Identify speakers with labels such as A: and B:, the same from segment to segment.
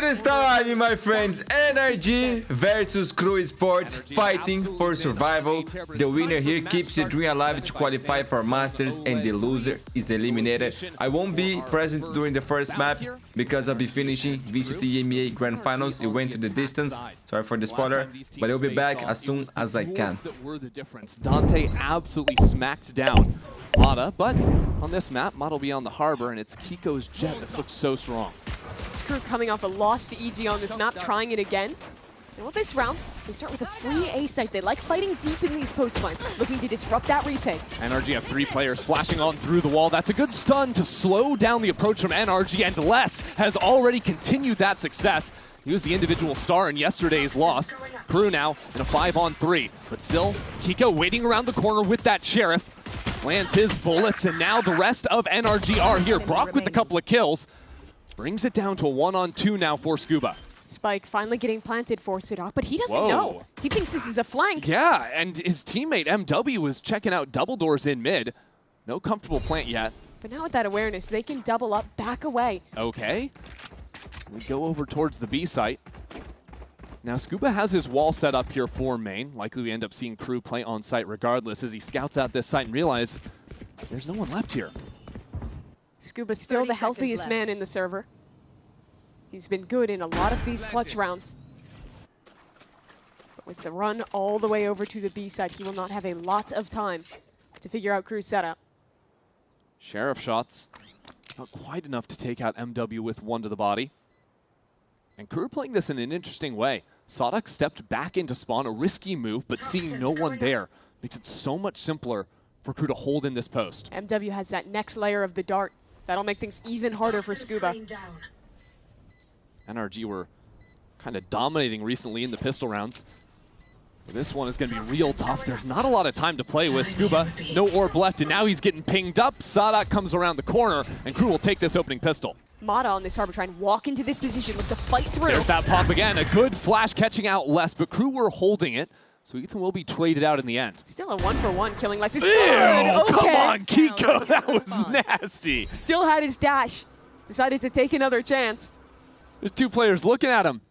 A: is time, my friends. NRG versus KRU Esports, fighting for survival. The winner here keeps the dream alive to qualify for Masters, and the loser is eliminated. I won't be present during the first map because I'll be finishing VCT EMEA Grand Finals. It went to the distance. Sorry for the spoiler, but I'll be back as soon as I can.
B: Dante absolutely smacked down Mata, but on this map, Mata will be on the harbor, and it's Kiko's jet that's looked so strong.
C: This crew coming off a loss to EG on this map, trying it again. And with this round, they start with a free A site. They like fighting deep in these post fights, looking to disrupt that retake.
B: NRG have 3 players flashing on through the wall. That's a good stun to slow down the approach from NRG, and Les has already continued that success. He was the individual star in yesterday's loss. KRU now in a 5-on-3, but still, Kiko waiting around the corner with that Sheriff. Lands his bullets, and now the rest of NRG are here. Brock with a couple of kills. Brings it down to a 1-on-2 now for Scuba.
C: Spike finally getting planted for SAADHAK, but he doesn't know. He thinks this is a flank.
B: Yeah, and his teammate MW was checking out double doors in mid. No comfortable plant yet.
C: But now with that awareness, they can double up, back away.
B: Okay. We go over towards the B site. Now Scuba has his wall set up here for main. Likely we end up seeing KRU play on site regardless as he scouts out this site and realizes there's no one left here.
C: Scuba's still the healthiest man in the server. He's been good in a lot of these clutch rounds. But with the run all the way over to the B side, he will not have a lot of time to figure out KRU's setup.
B: Sheriff shots, not quite enough to take out MW with 1 to the body. And KRU playing this in an interesting way. SAADHAK stepped back into spawn, a risky move, but seeing no one there makes it so much simpler for KRU to hold in this post.
C: MW has that next layer of the dart. That'll make things even harder for Scuba.
B: NRG were kind of dominating recently in the pistol rounds. This one is going to be real tough. There's not a lot of time to play with. Scuba, no orb left, and now he's getting pinged up. SAADHAK comes around the corner, and KRU will take this opening pistol.
C: Mata on this harbor trying to walk into this position, look to fight through.
B: There's that pop again. A good flash catching out Les, but KRU were holding it, so Ethan will be traded out in the end.
C: Still a 1-for-1 killing Les.
B: Ew, okay. Come on, Kiko, that was nasty.
C: Still had his dash. Decided to take another chance.
B: There's 2 players looking at him.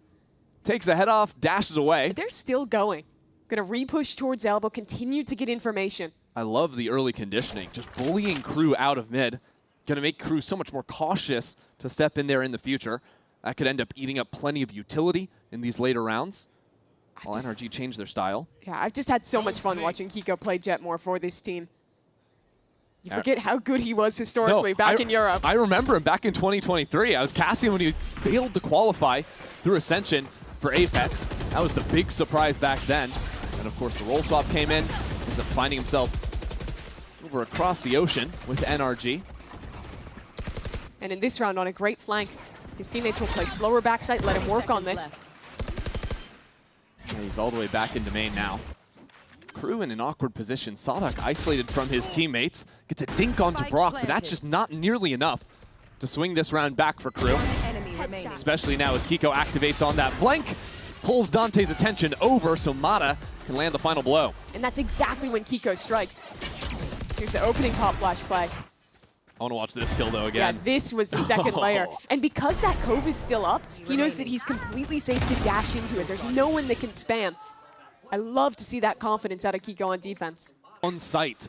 B: Takes a head off, dashes away.
C: But they're still going. Gonna re-push towards elbow, continue to get information.
B: I love the early conditioning, just bullying KRU out of mid. Gonna make KRU so much more cautious to step in there in the future. That could end up eating up plenty of utility in these later rounds. While NRG changed their style.
C: Yeah, I've just had so much fun watching Kiko play Jet more for this team. You forget how good he was historically back in Europe.
B: I remember him back in 2023. I was casting him when he failed to qualify through Ascension for Apex. That was the big surprise back then. And of course the role swap came in. Ends up finding himself over across the ocean with NRG.
C: And in this round on a great flank, his teammates will play slower backside, let him work on this.
B: Yeah, he's all the way back into main now. KRU in an awkward position. SAADHAK isolated from his teammates. Gets a dink onto Brock, but that's just not nearly enough to swing this round back for KRU. Especially now as Kiko activates on that flank. Pulls Dante's attention over so Mata can land the final blow.
C: And that's exactly when Kiko strikes. Here's the opening pop flash play.
B: I want to watch this kill though again.
C: Yeah, this was the second layer. And because that cove is still up, he knows that he's completely safe to dash into it. There's no one that can spam. I love to see that confidence out of Kiko on defense.
B: On site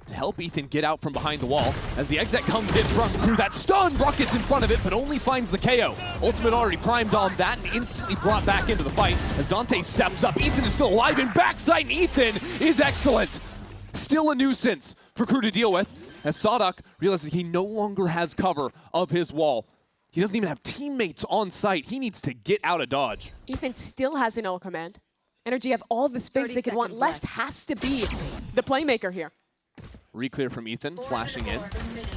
B: to help Ethan get out from behind the wall. As the exec comes in from KRU, that stun, Brock gets in front of it, but only finds the KO. Ultimate already primed on that and instantly brought back into the fight. As Dante steps up, Ethan is still alive in backside, and Ethan is excellent. Still a nuisance for KRU to deal with, as SAADHAK realizes he no longer has cover of his wall. He doesn't even have teammates on site. He needs to get out of dodge.
C: Ethan still has an ult command. NRG have all the space they could want. Les has to be the playmaker here.
B: Reclear from Ethan, flashing in.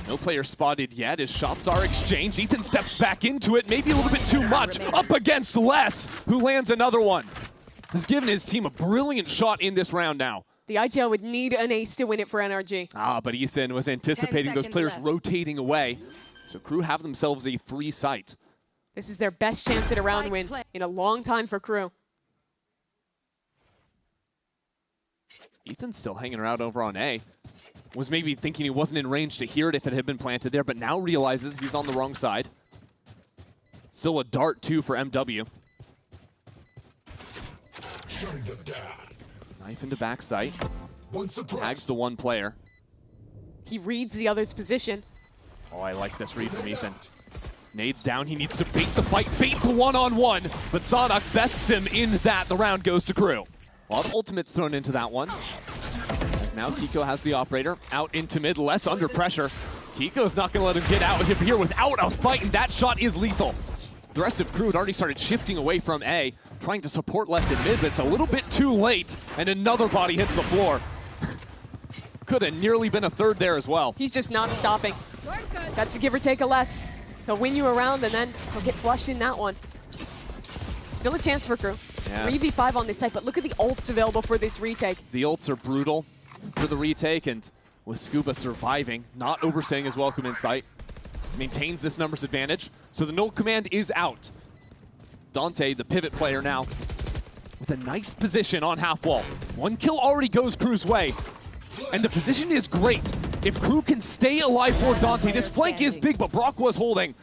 B: No player spotted yet as shots are exchanged. Ethan steps back into it, maybe a little bit too much. Up against Les, who lands another one. Has given his team a brilliant shot in this round now.
C: The IGL would need an ace to win it for NRG.
B: But Ethan was anticipating those players rotating away. So KRU have themselves a free site.
C: This is their best chance at a round win in a long time for KRU.
B: Ethan's still hanging around over on A. Was maybe thinking he wasn't in range to hear it if it had been planted there, but now realizes he's on the wrong side. Still a dart, too, for MW. Knife into backside. Tags the one player.
C: He reads the other's position.
B: Oh, I like this read from Ethan. Nades down, he needs to bait the fight, bait the one-on-one, but SAADHAK bests him in that. The round goes to KRU. A lot of ultimates thrown into that one. As now Kiko has the operator out into mid, less under pressure. Kiko's not gonna let him get out of here without a fight, and that shot is lethal. The rest of KRU had already started shifting away from A, trying to support less in mid, but it's a little bit too late, and another body hits the floor. Could have nearly been a third there as well.
C: He's just not stopping. That's a give or take a less. He'll win you around, and then he'll get flushed in that one. Still a chance for KRU.
B: Yes.
C: 3v5 on this site, but look at the ults available for this retake.
B: The ults are brutal for the retake, and with Scuba surviving, not overstaying his welcome in sight, maintains this numbers advantage. So the null command is out. Dante, the pivot player now, with a nice position on half wall. One kill already goes KRU's way, and the position is great. If KRU can stay alive for Dante, this flank is big, but Brock was holding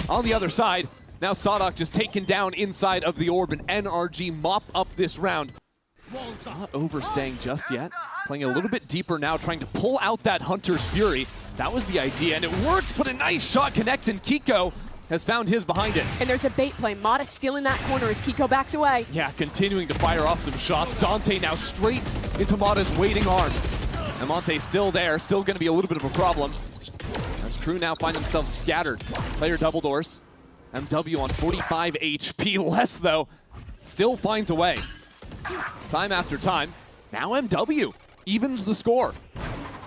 B: on the other side. Now SAADHAK just taken down inside of the orb, and NRG mop up this round. Not overstaying just yet. Playing a little bit deeper now, trying to pull out that Hunter's Fury. That was the idea, and it works, but a nice shot connects, and Kiko has found his behind it.
C: And there's a bait play. Mata still in that corner as Kiko backs away.
B: Yeah, continuing to fire off some shots. Dante now straight into Mata's waiting arms. And Monte's still there, still going to be a little bit of a problem. As KRU now find themselves scattered. Player double doors. MW on 45 HP less, though. Still finds a way. Time after time. Now MW evens the score.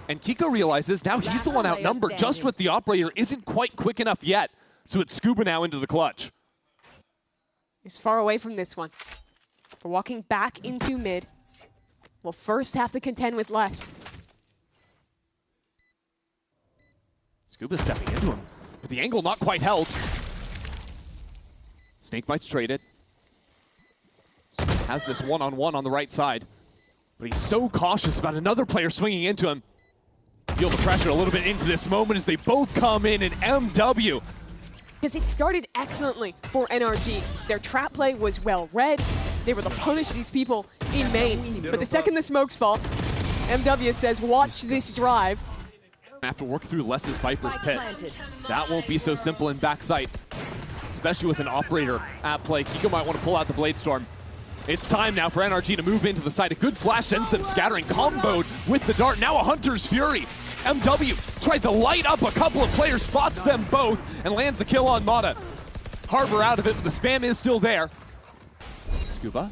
B: And Kiko realizes now he's the one outnumbered. Just with the operator isn't quite quick enough yet. So it's Scuba now into the clutch.
C: He's far away from this one. We're walking back into mid. We'll first have to contend with less.
B: Scuba stepping into him, but the angle not quite held. Snake Bite's traded. Has this one-on-one on the right side, but he's so cautious about another player swinging into him. Feel the pressure a little bit into this moment as they both come in, and MW.
C: Because it started excellently for NRG. Their trap play was well read. They were to punish these people in main. But the second the smokes fall, MW says, watch this drive.
B: Have to work through Less's Viper's Pit. That won't be so simple in backside, especially with an operator at play. Kiko might want to pull out the Blade Storm. It's time now for NRG to move into the side. A good flash sends them scattering, comboed with the dart. Now a Hunter's Fury. MW tries to light up a couple of players, spots them both, and lands the kill on Mata. Harbor out of it, but the spam is still there. Scuba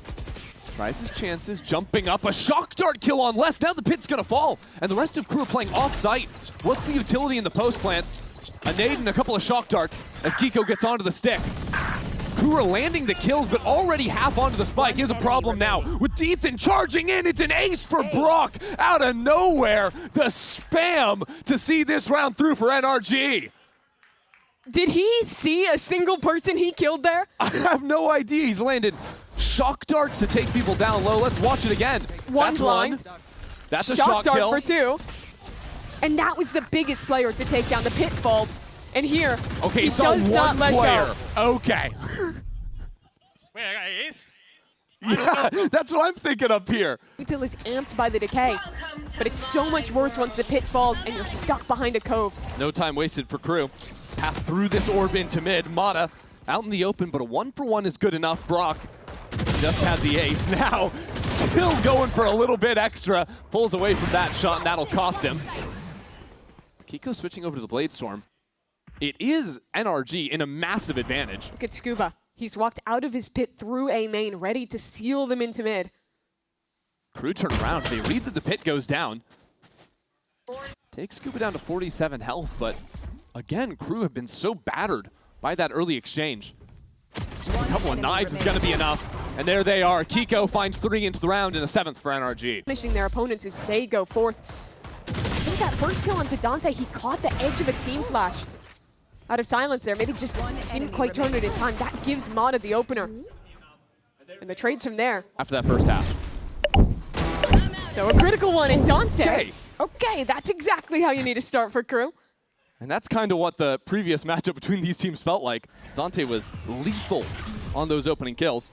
B: tries his chances, jumping up. A shock dart kill on Less. Now the pit's gonna fall, and the rest of KRU are playing off-site. What's the utility in the post plant? A nade and a couple of shock darts as Kiko gets onto the stick. KRU are landing the kills, but already half onto the spike is a problem now. With Ethan charging in, it's an ace for Brock out of nowhere. The spam to see this round through for NRG.
C: Did he see a single person he killed there?
B: I have no idea. He's landed shock darts to take people down low. Let's watch it again.
C: One blind.
B: That's a shock
C: dart
B: kill.
C: For two. And that was the biggest player to take down the pitfalls. And here,
B: okay,
C: he
B: so
C: does
B: one
C: not let
B: player.
C: go.
B: Okay. Yeah, that's what I'm thinking up here.
C: Until is amped by the decay. But it's so much worse once the pit falls and you're stuck behind a cove.
B: No time wasted for KRU. Half through this orb into mid. Mata out in the open, but a 1-for-1 is good enough. Brock just had the ace. Now, still going for a little bit extra. Pulls away from that shot, and that'll cost him. Kiko switching over to the Blade Storm. It is NRG in a massive advantage.
C: Look at Scuba. He's walked out of his pit through A main, ready to seal them into mid.
B: KRU turn around. They read that the pit goes down. Takes Scuba down to 47 health, but again, KRU have been so battered by that early exchange. Just a couple of knives is going to be enough. And there they are. Kiko finds 3 into the round and a 7th for NRG.
C: Finishing their opponents as they go forth. I think that first kill onto Dante, he caught the edge of a team flash. Out of silence there, maybe just didn't quite turn it in time. That gives Mata the opener. And the trades from there.
B: After that first half.
C: So a critical one in Dante. Okay, that's exactly how you need to start for KRU.
B: And that's kind of what the previous matchup between these teams felt like. Dante was lethal on those opening kills.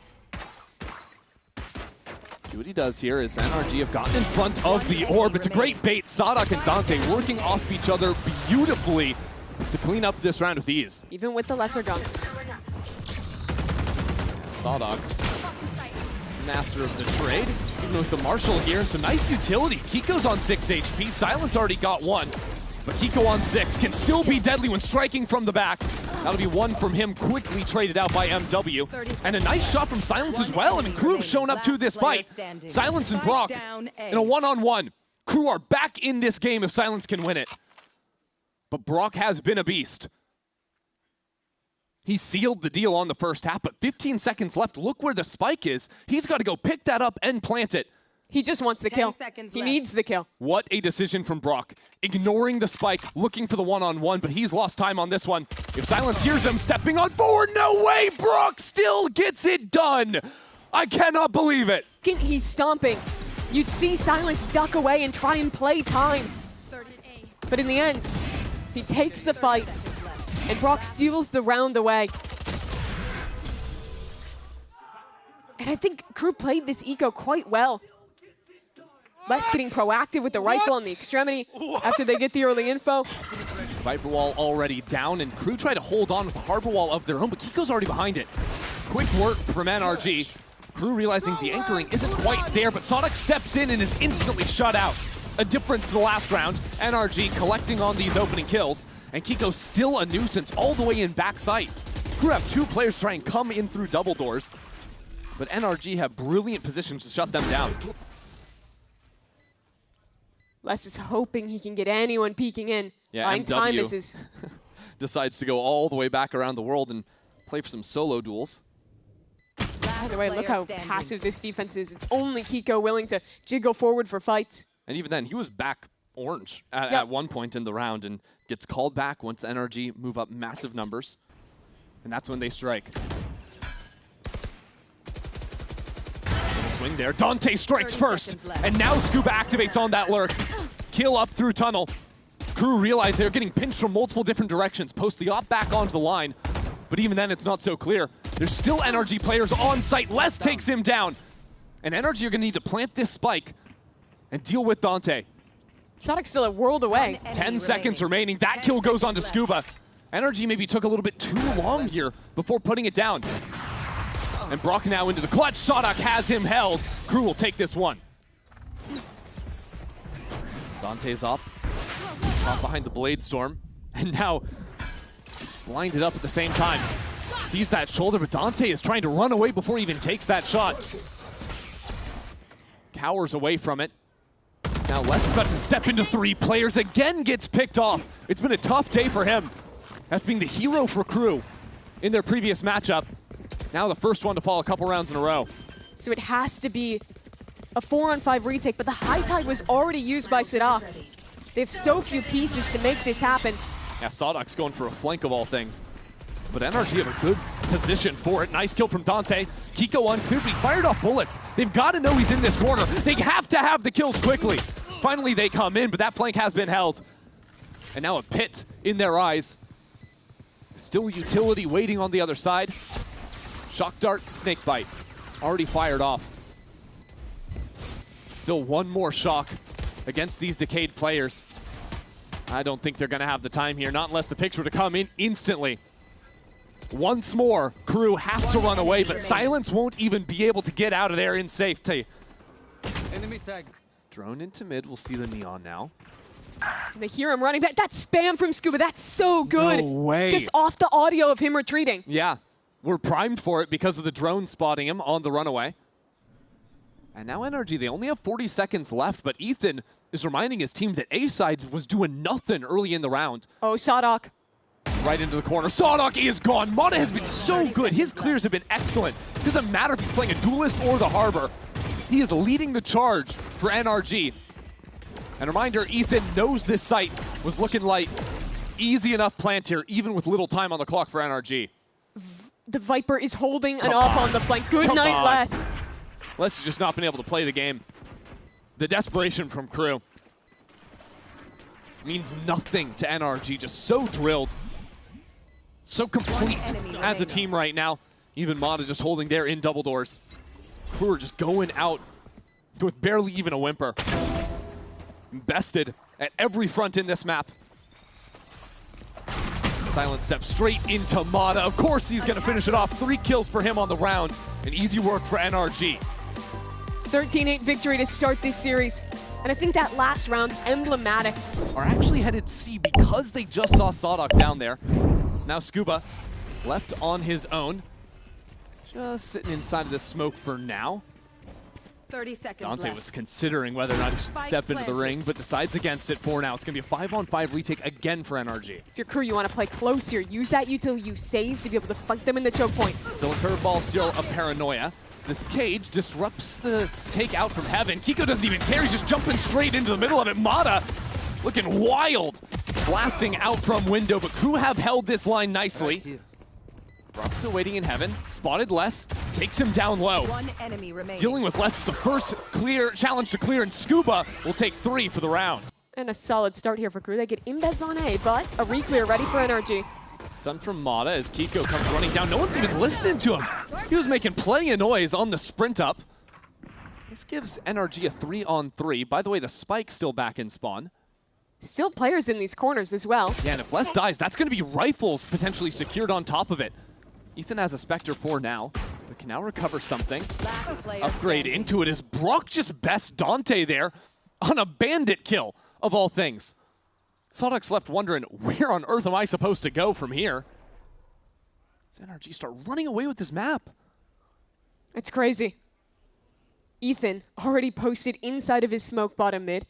B: See what he does here is NRG have gotten in front of the orb. It's a great bait. SAADHAK and Dante working off each other beautifully to clean up this round with ease.
C: Even with the lesser guns.
B: SAADHAK, master of the trade. Even with the Marshall here and some nice utility. Kiko's on 6 HP. Silence already got 1. But Kiko on 6 can still be deadly when striking from the back. That'll be 1 from him, quickly traded out by MW. And a nice shot from Silence as well. I mean, KRU shown up to this fight. Silence and Brock in a one-on-one. KRU are back in this game if Silence can win it. But Brock has been a beast. He sealed the deal on the first half, but 15 seconds left. Look where the spike is. He's got to go pick that up and plant it.
C: He just wants the kill. He needs the kill.
B: What a decision from Brock. Ignoring the spike, looking for the one-on-one, but he's lost time on this one. If Silence hears him stepping on forward, no way! Brock still gets it done! I cannot believe it!
C: He's stomping. You'd see Silence duck away and try and play time. But in the end, he takes the fight, and Brock steals the round away. And I think KRU played this eco quite well. Les getting proactive with the rifle on the extremity after they get the early info.
B: Viper wall already down, and KRU try to hold on with the harbor wall of their own, but Kiko's already behind it. Quick work from NRG. KRU realizing the anchoring isn't quite there, but SAADHAK steps in and is instantly shut out. A difference to the last round. NRG collecting on these opening kills, and Kiko still a nuisance all the way in backside. KRU have 2 players try and come in through double doors, but NRG have brilliant positions to shut them down.
C: Les is hoping he can get anyone peeking in.
B: Yeah,
C: buying time misses.
B: Decides to go all the way back around the world and play for some solo duels.
C: By the way, look how passive this defense is. It's only Kiko willing to jiggle forward for fights.
B: And even then, he was back orange at one point in the round and gets called back once NRG move up massive numbers. And that's when they strike. Swing there. Dante strikes first, and now Scuba activates on that lurk. Kill up through tunnel. KRU realize they're getting pinched from multiple different directions. Post the op back onto the line, but even then it's not so clear. There's still NRG players on site. Les takes him down, and NRG are going to need to plant this spike and deal with Dante.
C: SAADHAK's still a world away.
B: 10 seconds remaining. That kill goes on to Scuba. NRG maybe took a little bit too long here before putting it down. And Brock now into the clutch. SAADHAK has him held. KRU will take this one. Dante's up. Off behind the Blade Storm. And now blinded up at the same time. Sees that shoulder, but Dante is trying to run away before he even takes that shot. Cowers away from it. Now Les is about to step into 3. Players again gets picked off. It's been a tough day for him. After being the hero for KRU in their previous matchup. Now the first one to fall a couple rounds in a row.
C: So it has to be a 4-on-5 retake, but the high tide was already used by SAADHAK. They have so few pieces to make this happen.
B: Yeah, SAADHAK's going for a flank of all things. But NRG have a good position for it. Nice kill from Dante. Kiko unclear, but he fired off bullets. They've got to know he's in this corner. They have to have the kills quickly. Finally they come in, but that flank has been held. And now a pit in their eyes. Still utility waiting on the other side. Shock Dart, Snake Bite, already fired off. Still one more shock against these decayed players. I don't think they're gonna have the time here, not unless the picks were to come in instantly. Once more, KRU have to run away, but Silence won't even be able to get out of there in safety.
D: Enemy tag.
B: Drone into mid, we'll see the Neon now.
C: They hear him running back. That spam from Scuba, that's so good.
B: No way.
C: Just off the audio of him retreating.
B: Yeah. We're primed for it because of the drone spotting him on the runaway. And now NRG, they only have 40 seconds left, but Ethan is reminding his team that A-side was doing nothing early in the round.
C: Oh, SAADHAK.
B: Right into the corner. SAADHAK is gone. Mata has been so good. His clears have been excellent. It doesn't matter if he's playing a duelist or the Harbor. He is leading the charge for NRG. And a reminder, Ethan knows this site was looking like easy enough plant here, even with little time on the clock for NRG.
C: The Viper is holding an off on the flank. Good night, Les.
B: Les has just not been able to play the game. The desperation from KRU. means nothing to NRG. Just so drilled. So complete as a team right now. Even Mata just holding there in double doors. KRU are just going out with barely even a whimper. Bested at every front in this map. Silent step straight into Mata. Of course he's going to finish it off. 3 kills for him on the round. And easy work for NRG.
C: 13-8 victory to start this series. And I think that last round's emblematic.
B: Are actually headed C because they just saw SAADHAK down there. So now Scuba left on his own. Just sitting inside of the smoke for now.
E: 30 seconds
B: Dante
E: left.
B: was considering whether or not he should step into the ring, but decides against it for now. It's going to be a 5-on-5 retake again for NRG.
C: If you're KRU, you want to play close here. Use that util you save to be able to fight them in the choke point.
B: Still a curveball, still a paranoia. This cage disrupts the take out from heaven. Kiko doesn't even care, he's just jumping straight into the middle of it. Mata looking wild, blasting out from window, but KRU have held this line nicely. Brock still waiting in heaven, spotted Les, takes him down low.
E: One enemy remaining.
B: Dealing with Les is the first clear challenge to clear, and Scuba will take 3 for the round.
C: And a solid start here for KRU. They get embeds on A, but a re-clear ready for NRG.
B: Stun from Mata as Kiko comes running down. No one's even listening to him. He was making plenty of noise on the sprint up. This gives NRG a 3-on-3. By the way, the spike's still back in spawn.
C: Still players in these corners as well.
B: Yeah, and if Les dies, that's going to be rifles potentially secured on top of it. Ethan has a Spectre 4 now, but can now recover something.
E: Last player
B: Upgrade
E: standing.
B: into it as Brock just bests Dante there on a bandit kill, of all things. SAADHAK's left wondering, where on earth am I supposed to go from here? Does NRG start running away with this map?
C: It's crazy. Ethan already posted inside of his smoke bottom mid.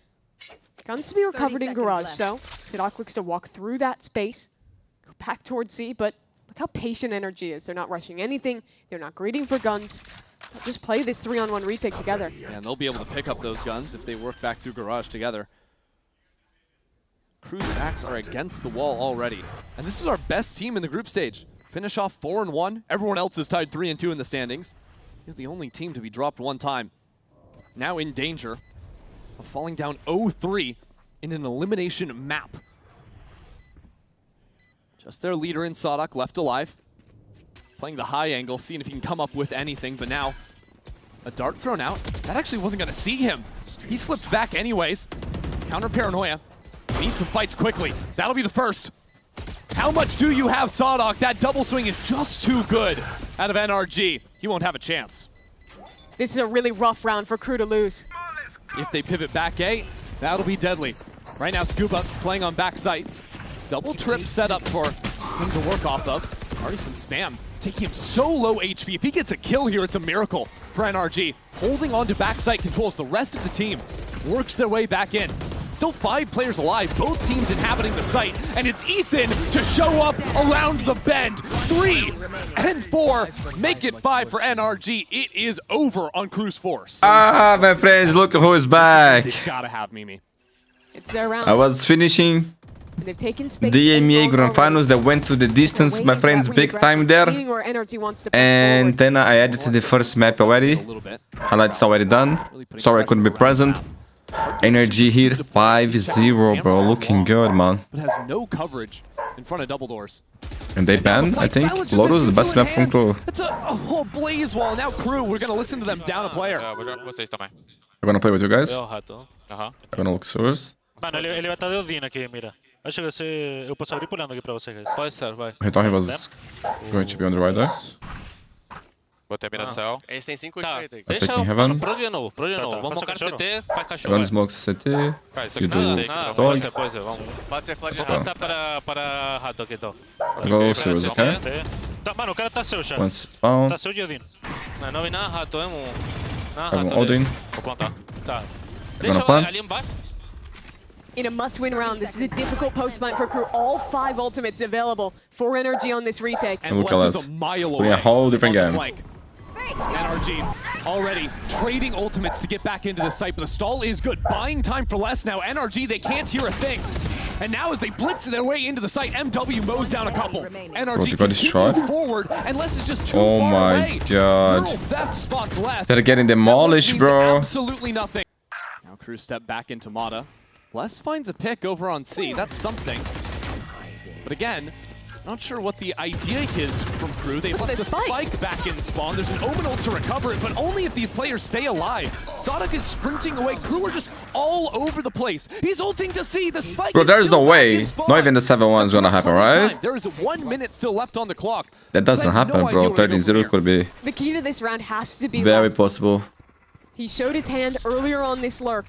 C: Guns to be recovered in
E: 30
C: garage,
E: seconds
C: so SAADHAK looks to walk through that space, go back towards C, but look how patient NRG is. They're not rushing anything, they're not greeting for guns. They'll just play this 3-on-1 retake together.
B: Yeah, and they'll be able to pick up those guns if they work back through garage together. KRU's backs are against the wall already. And this is our best team in the group stage. Finish off 4-1. Everyone else is tied 3-2 in the standings. He's the only team to be dropped one time. Now in danger of falling down 0-3 in an elimination map. Just their leader in SAADHAK left alive. Playing the high angle, seeing if he can come up with anything, but now a dart thrown out. That actually wasn't going to see him. He slipped back anyways. Counter paranoia. Need some fights quickly. That'll be the first. How much do you have, SAADHAK? That double swing is just too good out of NRG. He won't have a chance.
C: This is a really rough round for KRU to lose.
B: If they pivot back A, that'll be deadly. Right now, Scuba playing on backside. Double trip set up for him to work off of. Already some spam. Taking him so low HP. If he gets a kill here, it's a miracle for NRG. Holding on to backside controls the rest of the team. Works their way back in. Still 5 players alive, both teams inhabiting the site, and it's Ethan to show up around the bend. 3 and 4, make it 5 for NRG. It is over on KRU's force.
A: Ah, my friends, look who is back.
B: They gotta have Mimi.
C: It's their round.
A: I was finishing
C: They've taken space
A: the
C: and
A: EMEA
C: long
A: Grand
C: already.
A: Finals that went to the distance,
C: They're
A: my
C: waiting for
A: friends,
C: that
A: big
C: regress,
A: time there.
C: seeing where NRG wants to press
A: And
C: forward.
A: then I added to the first map already.
B: A little bit.
A: Highlights already done. Sorry I couldn't be present. NRG here, 5-0, bro. Looking good, man.
B: But has no coverage in front of double doors.
A: And they banned, I think, Lotus, the best map from KRU.
B: It's a whole blaze wall. Now KRU, we're going to listen to them down a player.
F: Vou jogar com vocês também.
A: We're gonna play with you guys.
F: Aham.
A: I'm gonna look source.
G: Mano, ele vai estar deudinho aqui, mira. Acho que eu posso abrir pulando aqui pra você, guys.
F: Pode ser, vai.
A: I thought he was going to be on the right there.
F: Botei a mira céu.
H: Eles têm 5
F: Tá,
H: direitos aí.
F: deixa
A: taking
F: eu...
A: heaven.
F: Pro de novo, pro de
G: Tá,
F: novo.
G: tá.
F: Vamos
G: Passa
F: focar no
G: cachorro?
F: CT, vai cachorro.
A: Everyone smokes CT.
F: Cara, isso
A: You
F: aqui
A: do
F: não,
A: dog.
F: depois, vamos.
H: Pode ser flash de
F: Vou passar para rato aqui, então.
A: Go sewers, okay?
G: Tá, mano, o cara tá seu já.
A: Once found.
G: Tá seu de Odin.
F: Não vi nada rato, é um... Nada
A: Everyone
F: rato.
A: Odin.
F: Vou plantar. Tá.
A: Gonna
F: Deixa
A: plant.
F: ali embaixo.
C: In a must-win round, this is a difficult post-fight for KRU. All 5 ultimates available for NRG on this retake.
B: And
A: Look at
B: Bless
A: us.
B: is a mile
A: Playing a
B: away.
A: whole different
B: on the
A: game.
B: flank. NRG already trading ultimates to get back into the site, but the stall is good. Buying time for less now. NRG, they can't hear a thing. And now as they blitz their way into the site, MW mows down a couple.
A: Bro,
B: NRG
A: they got destroyed.
B: continue forward, and Les is just too
A: Oh
B: far
A: my
B: away.
A: god.
B: Neural theft spots Les.
A: They're getting demolished,
B: That means
A: bro.
B: absolutely nothing. Now KRU step back into Mata. Bless finds a pick over on C. That's something. But again, not sure what the idea is from KRU. They've left the spike back in spawn. There's an Omen ult to recover it, but only if these players stay alive. SAADHAK is sprinting away. KRU are just all over the place. He's ulting to see the spike.
A: Bro, there's no way. Not even the 7-1 is gonna happen, right?
B: There is 1 minute still left on the clock.
A: That doesn't happen, bro. 13-0 could be
C: The key to this round has to be
A: very
C: Less.
A: possible.
C: He showed his hand earlier on this lurk.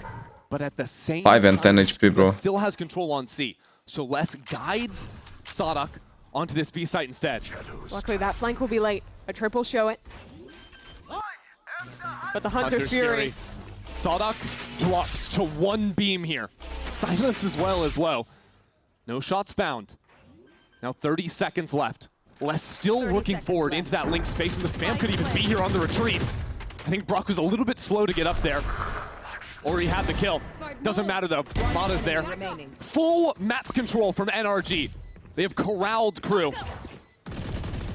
B: But at the same
A: 5 and 10 HP, bro.
B: Still has control on C. So Les guides SAADHAK onto this B site instead.
C: Luckily, that flank will be late. A triple show it. But the Hunter's Fury.
B: SAADHAK drops to 1 beam here. Silence as well as low. No shots found. Now 30 seconds left. Les still looking forward into that link space, and the spam could even be here on the retreat. I think Brock was a little bit slow to get up there. Or he had the kill. Doesn't matter though. Mata's there. Full map control from NRG. They have corralled KRU.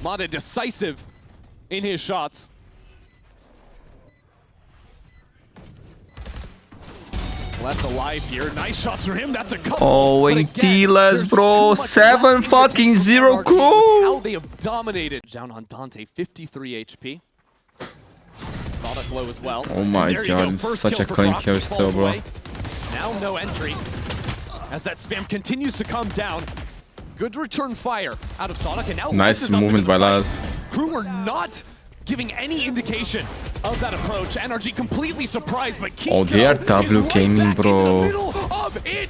B: Mata decisive in his shots. Less alive here. Nice shots from him. That's a couple.
A: Oh, and D-less, bro. 7 fucking 0 KRU.
B: How they have dominated. Down on Dante, 53 HP. SAADHAK low as well.
A: Oh my god, it's such a clean kill still, bro.
B: Now no entry. As that spam continues to come down. Good return fire out of SAADHAK, and now
A: Nice movement by Laz.
B: KRU were not giving any indication of that approach. NRG completely surprised, but Kiko
A: Oh, they are W gaming, bro.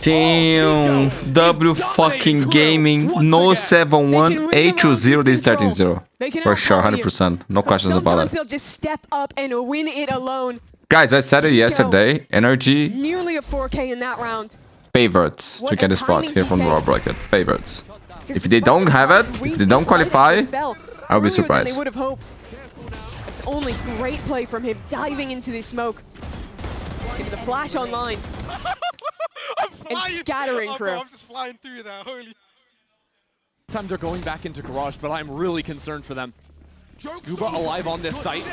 A: Damn, W fucking gaming. No 7-1, 8-0, this is 13-0. For sure, 100%. No questions about it.
C: They'll just step up and win it alone.
A: Guys, I said it yesterday. NRG
C: Nearly a 4K in that round.
A: favorites to get a spot here from the raw bracket. Favorites. If they don't have it, if they don't qualify, I'll be surprised.
C: They would have hoped. It's only great play from him diving into the smoke. Give the flash online. And scattering KRU.
H: I'm just flying through that. Holy.
B: This time they're going back into Garage, but I'm really concerned for them. Scuba alive on this site.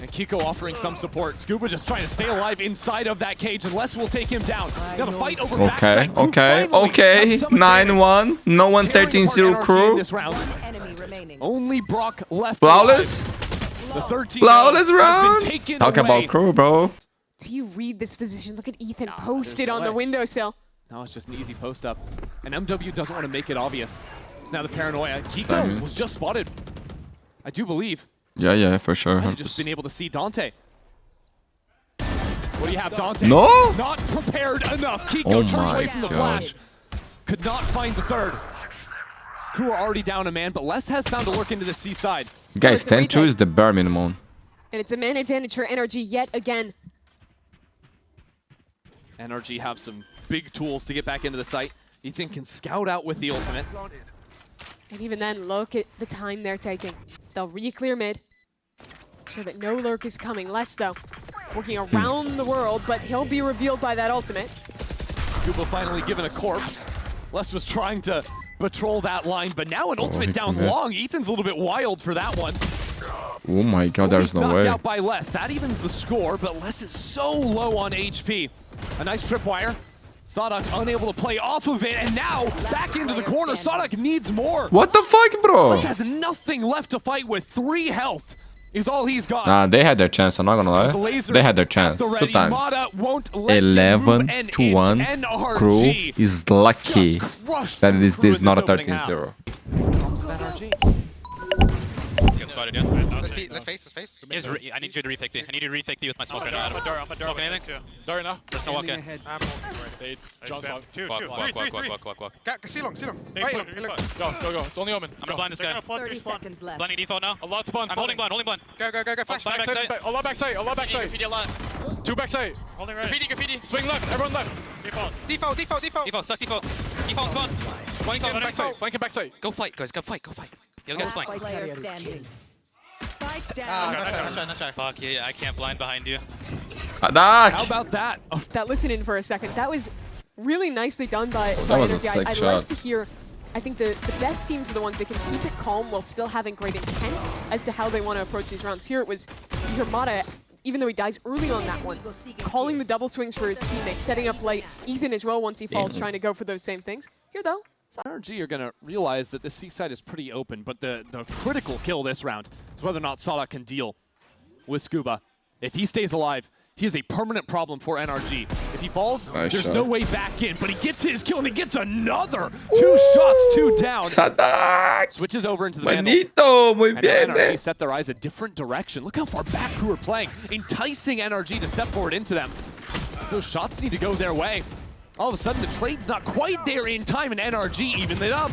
B: And Kiko offering some support. Scuba just trying to stay alive inside of that cage, and Les will take him down. Now the fight over
A: Okay,
B: backside.
A: okay, okay. 9-1. No one 13-0 KRU.
B: This round.
E: Enemy remaining.
B: Only Brock left.
A: Flawless.
B: The 13
A: Flawless round.
B: Taken
A: Talk
B: away.
A: about KRU, bro.
C: Do you read this position? Look at Ethan posted on the windowsill.
B: No, it's just an easy post up. And MW doesn't want to make it obvious. It's now the paranoia. Kiko was just spotted. I do believe.
A: Yeah, for sure.
B: I've just been able to see Dante. What do you have, Dante?
A: No?
B: Not prepared enough. Kiko
A: Oh
B: turns
A: my
B: away from the
A: God.
B: flash. Could not find the third. KRU are already down a man, but Les has found to lurk into the C side.
A: Guys, 10-2 is the bare minimum.
C: And it's a man advantage for NRG yet again.
B: NRG have some big tools to get back into the site. Ethan can scout out with the ultimate.
C: And even then, look at the time they're taking. They'll re-clear mid. Sure that no lurk is coming. Less though. Working around the world, but he'll be revealed by that ultimate.
B: Scuba finally given a corpse. Les was trying to patrol that line, but now an ultimate down long. Ethan's a little bit wild for that one.
A: Oh my god, there's no
B: Knocked
A: way.
B: out by Les. That evens the score, but Les is so low on HP. A nice tripwire. SAADHAK unable to play off of it, and now back into the corner. SAADHAK needs more.
A: What the fuck, bro?
B: Les has nothing left to fight with. 3 health is all he's got.
A: Nah, they had their chance, I'm not gonna lie. They had their chance. 2 times. 11-1. KRU is lucky that this is not a 13-0.
I: Get spotted, yeah.
H: Let's face.
I: I need you to retake D. I need you to retake D with my smoke right now.
F: I'm a door.
I: Smoke anything?
F: Door now.
I: There's no walk in.
F: They John smoke.
I: Walk.
H: See long.
F: Go. It's only Omen.
I: I'm gonna blind this guy.
E: 30 seconds left.
I: Blinding default now.
F: A lot spawn.
I: I'm holding blind.
H: Go. Flash.
I: Blind backside.
F: A lot backside.
I: Graffiti a lot.
F: 2 backside.
I: Holding right. Graffiti.
F: Swing left. Everyone left.
H: Default.
I: Default, stuck default. Default spawn.
F: Flanking backside.
I: Go fight, guys. Go fight. You'll get flanked.
E: Player standing. Spike down.
H: Nice try.
I: Fuck yeah, I can't blind behind you.
B: How
A: SAADHAK!
B: about that?
C: That listen in for a second. That was really nicely done by
A: was a
C: NRG.
A: sick
C: I'd
A: shot.
C: like to hear. I think the best teams are the ones that can keep it calm while still having great intent as to how they want to approach these rounds. Here it was, you hear Mata even though he dies early on that one, calling the double swings for his teammate, setting up late. Ethan as well once he falls, trying to go for those same things. Here though,
B: NRG are going to realize that the C side is pretty open, but the critical kill this round is whether or not SAADHAK can deal with Scuba. If he stays alive, he is a permanent problem for NRG. If he falls, there's no way back in, but he gets his kill and he gets another. 2 shots, 2 down.
A: SAADHAK!
B: Switches over into the middle.
A: Manito, muy
B: And
A: bien,
B: NRG set their eyes a different direction. Look how far back Crew are playing, enticing NRG to step forward into them. Those shots need to go their way. All of a sudden, the trade's not quite there in time, and NRG evened it up.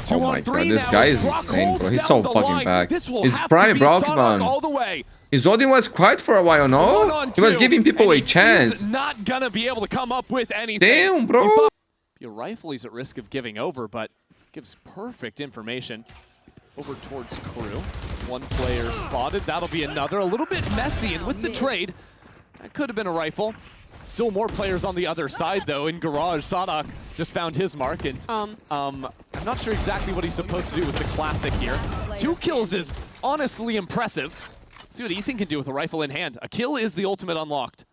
B: 2 on 3
A: this
B: now.
A: guy is
B: Brock
A: insane, bro.
B: holds
A: He's
B: down
A: so
B: the
A: fucking
B: line.
A: back.
B: This will
A: He's
B: have
A: probably
B: to be
A: broken,
B: SAADHAK
A: man.
B: all the way.
A: His holding was quiet for a while, no? He was giving people a chance.
B: He's not gonna be able to come up with anything.
A: Damn, bro.
B: Your rifle, he's at risk of giving over, but gives perfect information over towards Crew. 1 player spotted. That'll be another. A little bit messy, and with the trade, that could have been a rifle. Still more players on the other side, though. In Garage, SAADHAK just found his mark, and I'm not sure exactly what he's supposed to do with the classic here. 2 kills is honestly impressive. See what Ethan can do with a rifle in hand. A kill is the ultimate unlocked.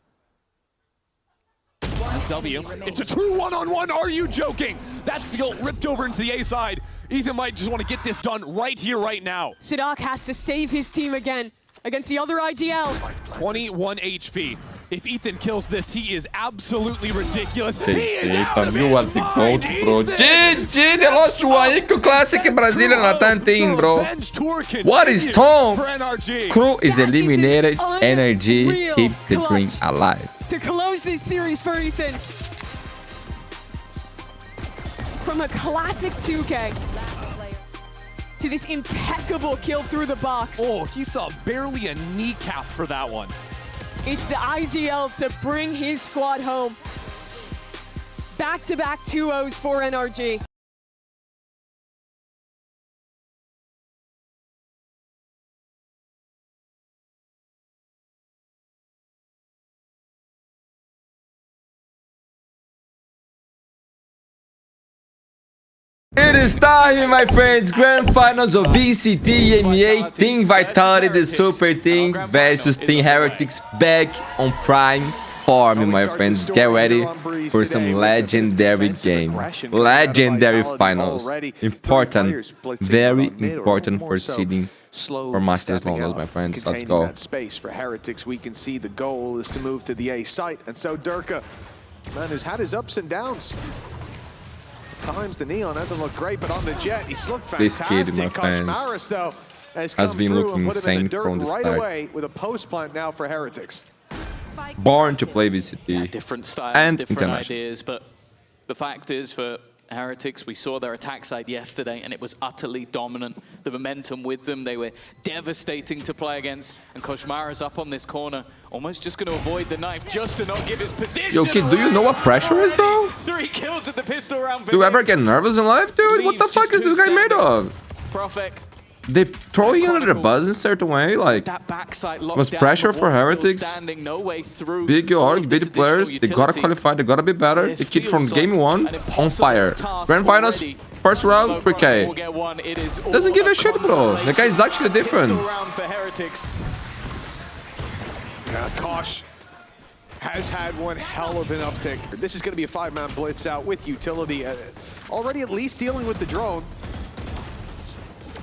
B: W. It's a true 1-on-1. Are you joking? That's the ult ripped over into the A side. Ethan might just want to get this done right here, right now.
C: SAADHAK has to save his team again against the other IGL.
B: 21 HP. If Ethan kills this, he is absolutely ridiculous. He is
A: Eita,
B: out of
A: mil
B: his
A: anti-gold,
B: mind,
A: bro.
B: Ethan!
A: GG, the lost one. Que o Classic Brasília na tantin, bro. What is Tom?
B: For NRG.
A: Crew is
C: That is
A: eliminated.
C: an
A: NRG
C: unreal
A: keeps the dream
C: clutch.
A: alive.
C: To close this series for Ethan. From a classic 2K to this impeccable kill through the box.
B: Oh, he saw barely a kneecap for that one.
C: It's the IGL to bring his squad home. Back-to-back 2-0s for NRG.
A: It is time, my friends. Grand finals of VCT EMEA. Team Vitality, the super team, versus Team Heretics, back on prime form, my friends. Get ready for some legendary game. Legendary finals. Important. Very important for seeding for Masters Longest, my friends. Let's go.
J: That space for Heretics, we can see the goal is to move to the A site, and so Durka, man, who's had his ups and downs. Times the Neon hasn't looked great, but on the Jet, he's looked fantastic.
A: This kid, my friends,
J: Koshmaris, though,
A: has been looking insane from the
J: right
A: start.
J: away with a post plant now for Heretics.
A: Born to play VCT
K: different styles,
A: and
K: different
A: international.
K: ideas, but the fact is for Heretics, we saw their attack side yesterday and it was utterly dominant. The momentum with them, they were devastating to play against, and Koshmara's up on this corner, almost just going to avoid the knife, just to not give his position.
A: Yo, kid, do you know what pressure is, bro?
K: 3 kills at the pistol round.
A: Do you ever get nervous in life, dude? What the fuck is this guy made of?
K: Prophet.
A: They throw you under the bus in a certain way, like, was pressure for Heretics. Big org, big players, they gotta qualify, they gotta be better. The kid from game 1, on fire. Grand finals, first round, 3K. Doesn't give a shit, bro. The guy is actually different.
J: Kosh has had one hell of an uptick. This is going to be a 5-man blitz out with utility. Already at least dealing with the drone.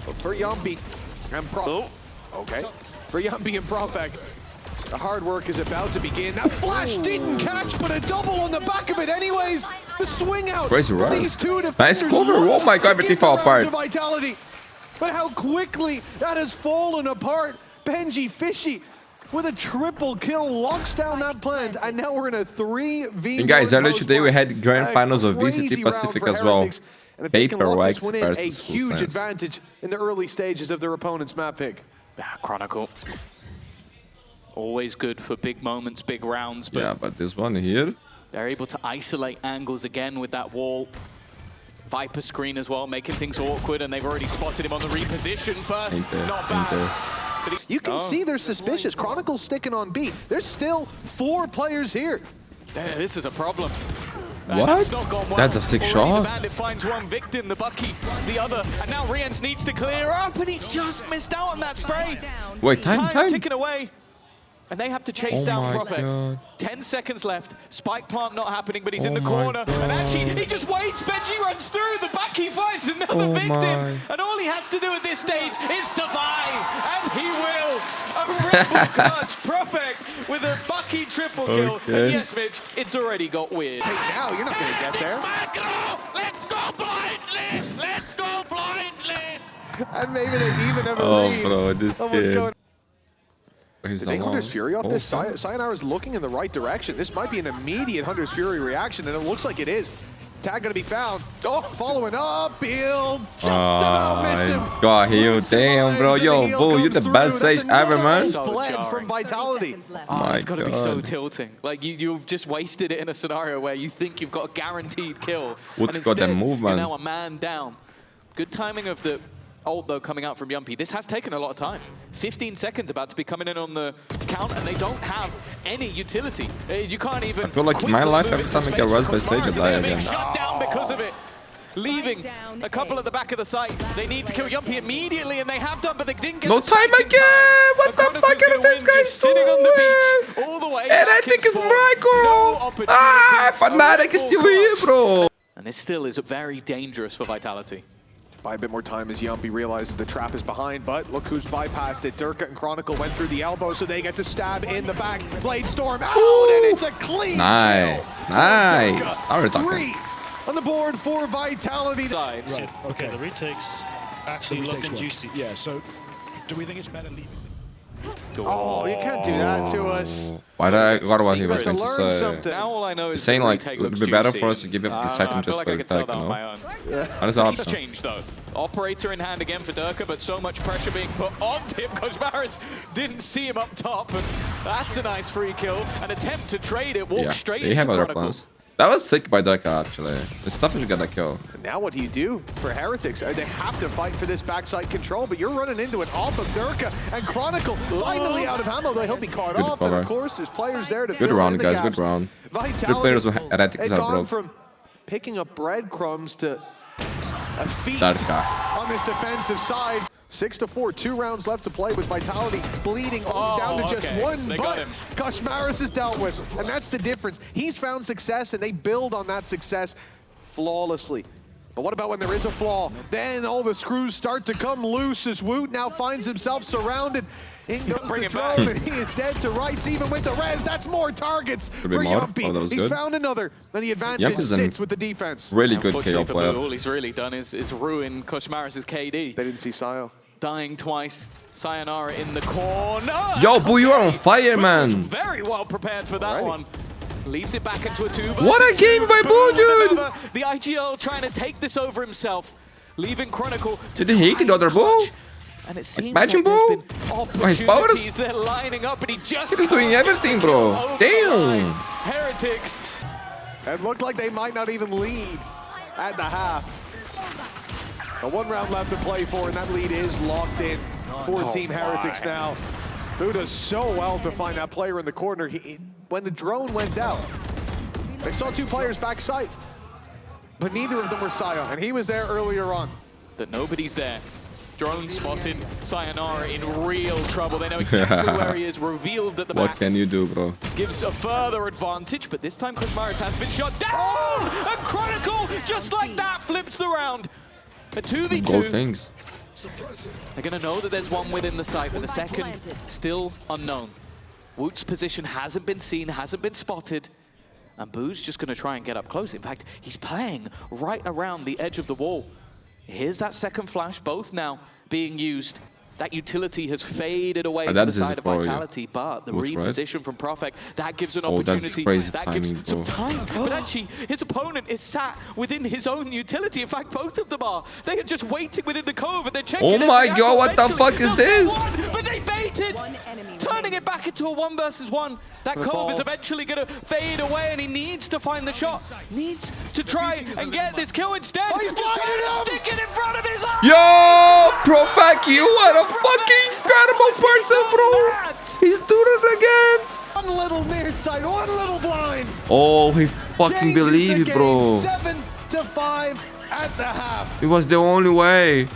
J: But for Yambi and for Yambi and Profek, the hard work is about to begin. That flash didn't catch, but a double on the back of it anyways. The swing out.
A: Crazy
J: for
A: rush.
J: these two
A: Nice cover. Oh my god, everything fell apart.
J: Vitality. But how quickly that has fallen apart. Benji Fishy with a triple kill locks down that plant, and now we're in a 3v1.
A: And guys, earlier today we had grand finals of VCT Pacific as well. Peripherals versus
J: huge advantage in the early stages of their opponent's map pick.
K: Chronicle. Always good for big moments, big rounds, but
A: yeah, but this one here,
K: they're able to isolate angles again with that wall. Viper screen as well, making things awkward, and they've already spotted him on the reposition first. Not bad.
J: You can see they're suspicious. Chronicle's sticking on B. There's still 4 players here.
K: This is a problem.
A: what?
K: That's not gone well.
A: That's a sick
K: Already
A: shot.
K: The Bandit finds one victim, the Bucky, the other, and now Riens needs to clear up, and he's just missed out on that spray.
A: Wait, time.
K: Ticking away. And they have to chase down Prophet. 10 seconds left. Spike plant not happening, but he's in the corner. And actually, he just waits. Benji runs through. The back he finds another victim. And all he has to do at this stage is survive. And he will. A Rebel clutch. Prophet with a Bucky triple kill. And yes, Mitch, it's already got weird.
J: Take now, you're not going to get there.
F: Let's go blindly! Let's go blindly!
J: And maybe they even have a read
A: bro, this
J: of what's
A: kid.
J: going on. Did they Hunter's Fury off this? Sayonara is looking in the right direction. This might be an immediate Hunter's Fury reaction, and it looks like it is. Tag gonna be found. Oh, following up, build. Just about miss him.
A: Got healed. Damn, bro. Yo, Boo, you the best Sage ever, man.
J: Bled from Vitality.
K: Oh, it's got to be so tilting. Like, you've just wasted it in a scenario where you think you've got a guaranteed kill.
A: What's
K: and
A: got that
K: instead,
A: move, man?
K: You're now a man down. Good timing of the ult, though, coming out from Yumpy. This has taken a lot of time. 15 seconds about to be coming in on the count, and they don't have any utility. You can't even...
A: I feel like in my life, every time I get rushed by Sage, I die again.
K: Shut down because of it. Leaving a couple at the back of the site. They need to kill Yumpy immediately, and they have done, but they didn't get
A: No time again! What the fuck are these guys
K: sitting on the beach all the way.
A: And I think it's Michael! Ah, Fnatic is still here, bro!
K: And this still is very dangerous for Vitality.
J: By a bit more time as Yumpy realizes the trap is behind, but look who's bypassed it. Durka and Chronicle went through the elbow, so they get to stab in the back. Blade Storm out, and it's a clean
A: Nice.
J: kill.
A: Nice. Already talking.
J: 3 on the board for Vitality.
G: Right. Okay, the retakes actually looking juicy.
L: Yeah, so do we think it's better leaving?
J: Oh, you can't do that to us.
A: Why did I got what he was
J: To learn something.
K: Now all I know is
A: saying like
K: the
A: it
K: retake
A: would be
K: looks
A: better
K: juicy.
A: for us to give him this item just
K: like
A: for
K: I
A: the
K: could tell
A: tag,
K: that
A: you
K: on
A: know?
K: my own.
A: That is
K: He's
A: awesome.
K: changed though. Operator in hand again for Durka, but so much pressure being put on him. Coach Maris didn't see him up top, and that's a nice free kill. An attempt to trade it, walk straight
A: They
K: into
A: have other
K: Chronicle.
A: plans. That was sick by Durka, actually. It's tough to get that kill.
J: Now what do you do for Heretics? They have to fight for this backside control, but you're running into it off of Durka, and Chronicle finally out of ammo. They hope he caught
A: Good
J: off,
A: cover.
J: and of course there's players there to
A: Good
J: fill
A: round,
J: in the
A: guys.
J: gaps.
A: Good round.
J: Vitality
A: Good players with Heretics
J: had
A: are
J: gone
A: broke.
J: from picking up breadcrumbs to a feast
A: Durka.
J: on this defensive side. 6-4, 2 rounds left to play with Vitality bleeding almost down to just one, but Koshmaris is dealt with, and that's the difference. He's found success, and they build on that success flawlessly. But what about when there is a flaw? Then all the screws start to come loose as Woot now finds himself surrounded. In goes the drone, and he is dead to rights, even with the res. That's more targets for Yumpy. He's found another, and the advantage sits with the defense.
A: Really good KO player.
K: All he's really done is ruin Koshmaris' KD.
J: They didn't see Sayo.
K: Dying twice. Sayonara in the corner.
A: Yo, Boo, you are on fire, man.
K: Very well prepared for that one. Leaves it back into a 2 versus
A: What a game by Boo, dude!
K: The IGL trying to take this over himself. Leaving Chronicle.
A: Did he hit the other Boo?
K: And it seems
A: Imagine
K: like there's
A: Boo.
K: been
A: His powers.
K: opportunities. They're lining up, but he just
A: He's doing everything, bro. Damn.
K: Heretics.
J: It looked like they might not even lead at the half. But 1 round left to play for, and that lead is locked in for Team Heretics now. Who does so well to find that player in the corner. When the drone went down, they saw 2 players back site, but neither of them were Sayo, and he was there earlier on.
K: That nobody's there. Drone spotted. Sayonara in real trouble. They know exactly where he is. Revealed at the back.
A: What can you do, bro?
K: Gives a further advantage, but this time Koshmaris has been shot down! And Chronicle, just like that, flips the round. A 2v2.
A: Gold things.
K: They're going to know that there's one within the site, but the second, still unknown. Woot's position hasn't been seen, hasn't been spotted. And Boo's just going to try and get up close. In fact, he's playing right around the edge of the wall. Here's that second flash, both now being used. That utility has faded away from the side of Vitality, but the reposition from Profek, that gives an opportunity, that gives some time. But actually, his opponent is sat within his own utility. In fact, both of them are. They are just waiting within the cove, and they're checking.
A: Oh my god, what the fuck is this?
K: But they baited, turning it back into a 1 versus 1. That cove is eventually going to fade away, and he needs to find the shot. Needs to try and get this kill instead. Oh, he's trying to stick it in front of his eye.
A: Yo, Profek, you are a fucking incredible person, bro. He's doing it again.
J: One little near side, one little blind.
A: Oh, he fucking believed it, bro.
J: 7-5 at the half.
A: It was the only way.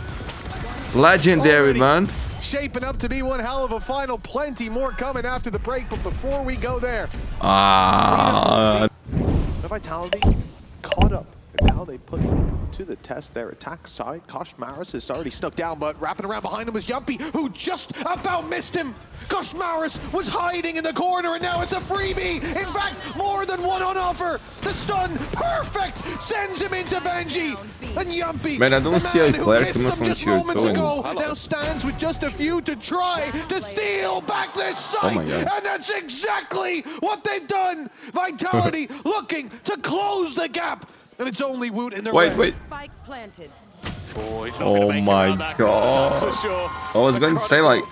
A: Legendary, man.
J: shaping up to be one hell of a final. Plenty more coming after the break, but before we go there, the Vitality caught up, and now they put to the test their attack side. Koshmaris is already stuck down, but wrapping around behind him was Yumpy, who just about missed him. Koshmaris was hiding in the corner, and now it's a freebie. In fact, more than one on offer. The stun, perfect, sends him into Benji. And Yumpy,
A: Man, I don't see a
J: the man who
A: player
J: missed
A: coming
J: him
A: from
J: just
A: tier
J: moments
A: 2.
J: ago, now stands with just a few to try to steal back this site.
A: my God.
J: And that's exactly what they've done. Vitality looking to close the gap. And it's only Woot in their way.
A: Wait.
E: Spike planted.
A: Oh my god. I was going to say, like,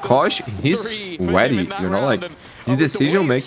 A: Kosh, he's ready, you know, like, the decision making